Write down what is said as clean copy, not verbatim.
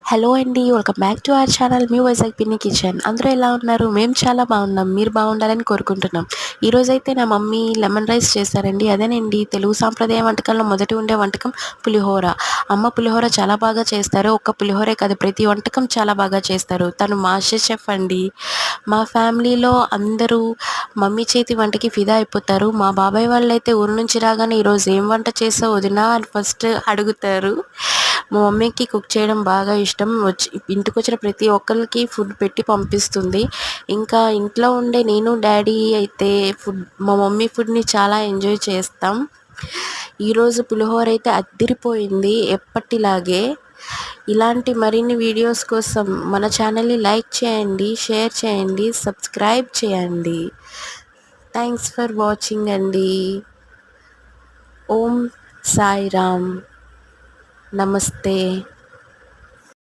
Hello అండి. Welcome back to our channel మీ Vizag Pinni kitchen. అందరూ ఎలా ఉన్నారు? మేము చాలా బాగున్నాం. మీరు బాగుండాలని కోరుకుంటున్నాం. ఈరోజైతే నా మమ్మీ లెమన్ రైస్ చేశారండి. అదేనండి తెలుగు సాంప్రదాయ వంటకాల్లో మొదటి ఉండే వంటకం పులిహోర. అమ్మ పులిహోర చాలా బాగా చేస్తారు. ఒక్క పులిహోరే కాదు, ప్రతి వంటకం చాలా బాగా చేస్తారు. తను మాస్టర్ చెఫ్ అండి. మా ఫ్యామిలీలో అందరూ మమ్మీ చేతి వంటకి ఫిదా అయిపోతారు. మా బాబాయ్ వాళ్ళైతే ఊరు నుంచి రాగానే ఈరోజు ఏం వంట చేసావు వదినా అని ఫస్ట్ అడుగుతారు. మా మమ్మీకి కుక్ చేయడం బాగా ఇష్టం. ఇంటికొచ్చిన ప్రతి ఒక్కరికి ఫుడ్ పెట్టి పంపిస్తుంది. ఇంకా ఇంట్లో ఉండే నేను, డాడీ అయితే మా మమ్మీ ఫుడ్ని చాలా ఎంజాయ్ చేస్తాం. ఈరోజు పులిహోర అయితే అద్దిరిపోయింది ఎప్పటిలాగే. ఇలాంటి మరిన్ని వీడియోస్ కోసం మన ఛానల్ని లైక్ చేయండి, షేర్ చేయండి, సబ్స్క్రైబ్ చేయండి. థ్యాంక్స్ ఫర్ వాచింగ్ అండి. ఓం సాయిరామ్. నమస్తే.